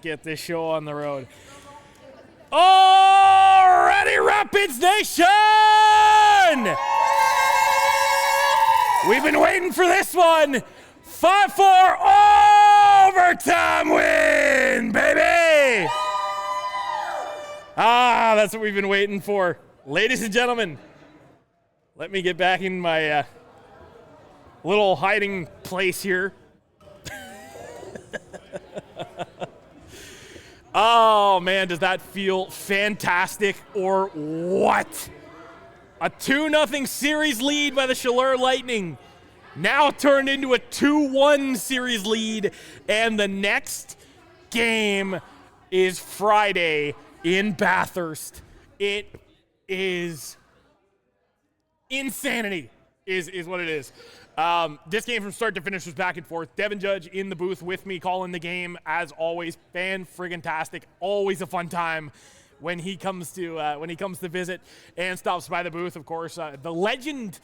Get this show on the road. Already, Rapids Nation! We've been waiting for this one. 5-4 overtime win, baby! That's what we've been waiting for. Ladies and gentlemen, let me get back in my little hiding place here. Oh, man, does that feel fantastic or what? A 2-0 series lead by the Chaleur Lightning, now turned into a 2-1 series lead, and the next game is Friday in Bathurst. It is insanity, is what it is. This game from start to finish was back and forth. Devin Judge in the booth with me calling the game, as always. Fan-friggin-tastic. Always a fun time when he comes to visit and stops by the booth. Of course, the legend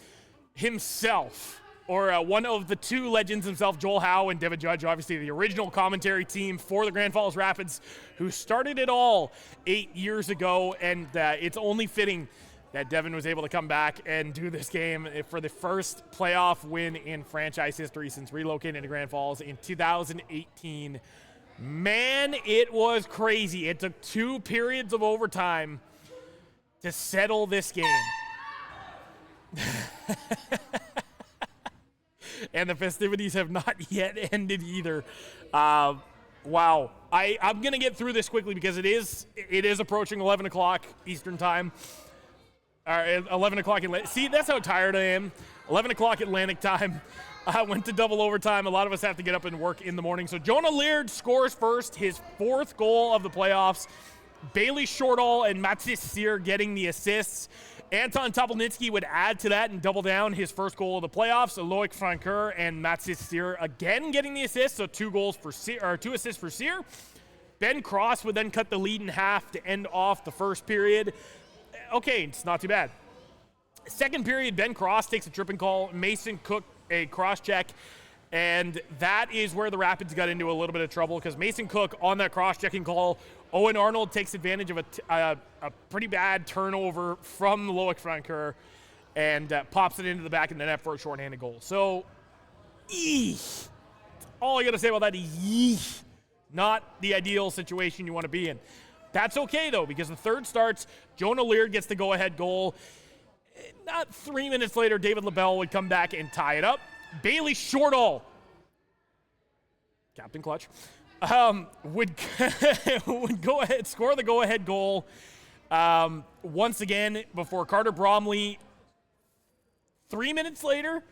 himself, or one of the two legends himself, Joel Howe and Devin Judge, obviously the original commentary team for the Grand Falls Rapids, who started it all 8 years ago, and it's only fitting that Devin was able to come back and do this game for the first playoff win in franchise history since relocating to Grand Falls in 2018. Man, it was crazy. It took 2 periods of overtime to settle this game. And the festivities have not yet ended either. Wow. I'm going to get through this quickly because it is approaching 11 o'clock Eastern time. 11 o'clock Atlantic. See, that's how tired I am. 11 o'clock Atlantic time. I went to double overtime. A lot of us have to get up and work in the morning. So Jonah Laird scores first, his 4th goal of the playoffs. Bailey Shortall and Matis Sear getting the assists. Anton Topolnitsky would add to that and double down his 1st goal of the playoffs. Loic Francoeur and Matis Sear again getting the assists, so 2 assists for Sear. Ben Cross would then cut the lead in half to end off the first period. Okay, it's not too bad. Second period, Ben Cross takes a tripping call. Mason Cook a cross-check. And that is where the Rapids got into a little bit of trouble because Mason Cook on that cross-checking call, Owen Arnold takes advantage of a pretty bad turnover from Loic Francoeur and pops it into the back of the net for a shorthanded goal. So, all I got to say about that is not the ideal situation you want to be in. That's okay, though, because the third starts, Jonah Laird gets the go-ahead goal. Not 3 minutes later, David LaBelle would come back and tie it up. Bailey Shortall, Captain Clutch, would go ahead, score the go-ahead goal once again before Carter Bromley, 3 minutes later,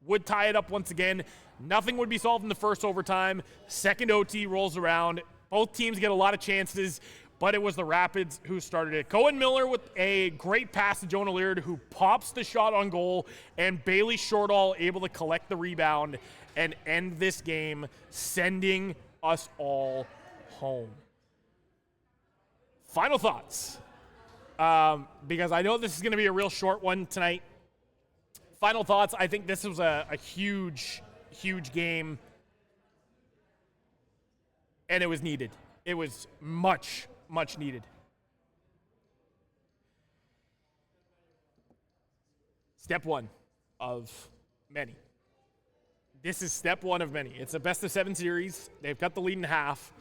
would tie it up once again. Nothing would be solved in the first overtime. Second OT rolls around. Both teams get a lot of chances, but it was the Rapids who started it. Cohen Miller with a great pass to Jonah Laird, who pops the shot on goal, and Bailey Shortall able to collect the rebound and end this game, sending us all home. Final thoughts, because I know this is going to be a real short one tonight. Final thoughts, I think this was a huge, huge game, and it was needed. It was much needed. Step 1 of many. This is step 1 of many. It's a best-of-7 series. They've cut the lead in half.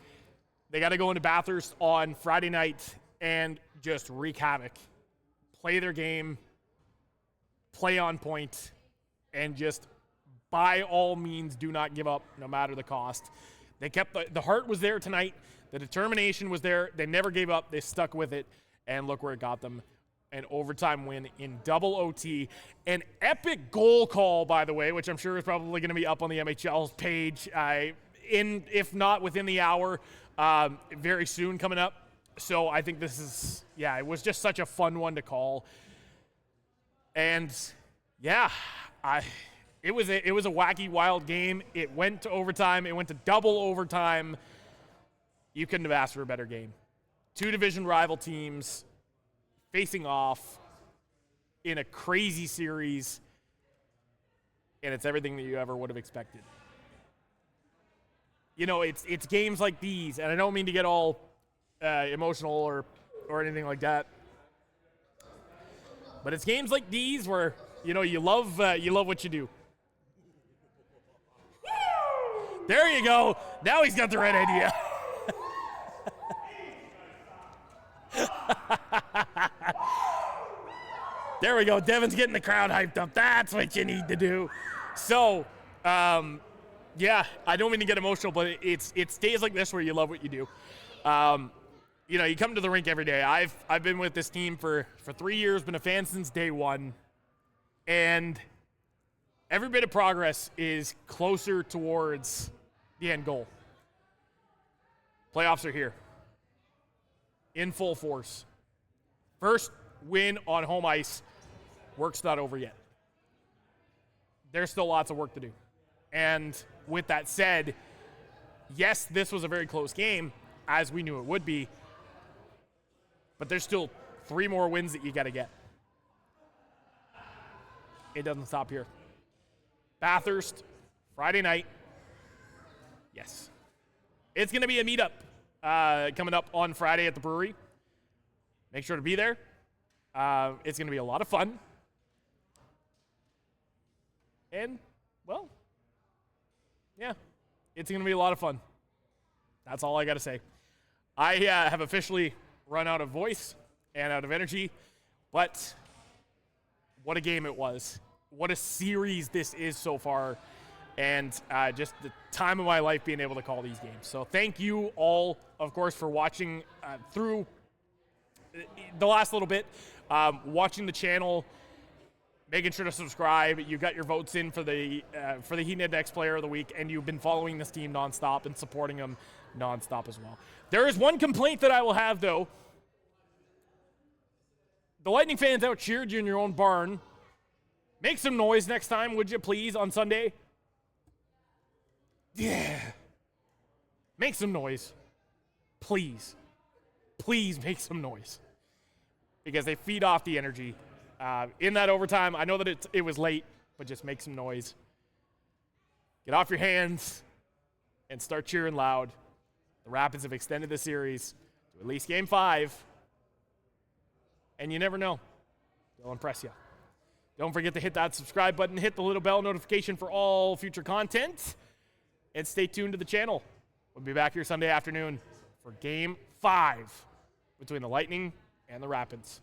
They got to go into Bathurst on Friday night and just wreak havoc. Play their game, play on point, and just by all means do not give up no matter the cost. They kept the heart was there tonight. The determination was there. They never gave up. They stuck with it. And look where it got them. An overtime win in double OT. An epic goal call, by the way, which I'm sure is probably going to be up on the MHL's page, if not within the hour, very soon coming up. So I think this is, it was just such a fun one to call. And, it was a wacky, wild game. It went to overtime. It went to double overtime. You couldn't have asked for a better game. 2 division rival teams facing off in a crazy series, and it's everything that you ever would have expected. it's games like these, and I don't mean to get all emotional or anything like that, but it's games like these where you love what you do. There you go. Now he's got the right idea. There we go. Devin's getting the crowd hyped up. That's what you need to do. So, yeah, I don't mean to get emotional, but it's days like this where you love what you do. You come to the rink every day. I've been with this team for 3 years, been a fan since day one, and every bit of progress is closer towards the end goal. Playoffs are here. In full force. First win on home ice. Work's not over yet. There's still lots of work to do. And with that said, yes, this was a very close game, as we knew it would be, but there's still 3 more wins that you got to get. It doesn't stop here. Bathurst, Friday night. Yes. It's going to be a meetup coming up on Friday at the brewery. Make sure to be there. It's going to be a lot of fun. And, well, yeah, it's going to be a lot of fun. That's all I got to say. I have officially run out of voice and out of energy, but what a game it was. What a series this is so far, and just the time of my life being able to call these games. So thank you all, of course, for watching through the last little bit, watching the channel, making sure to subscribe. You got your votes in for the Heat Index Player of the Week, and you've been following this team nonstop and supporting them nonstop as well. There is one complaint that I will have, though. The Lightning fans out cheered you in your own barn. Make some noise next time, would you please, on Sunday? Yeah. Make some noise. Please. Please make some noise. Because they feed off the energy. In that overtime, I know that it was late, but just make some noise. Get off your hands and start cheering loud. The Rapids have extended the series to at least Game 5. And you never know. They'll impress you. Don't forget to hit that subscribe button, hit the little bell notification for all future content, and stay tuned to the channel. We'll be back here Sunday afternoon for Game 5 between the Lightning and the Rapids.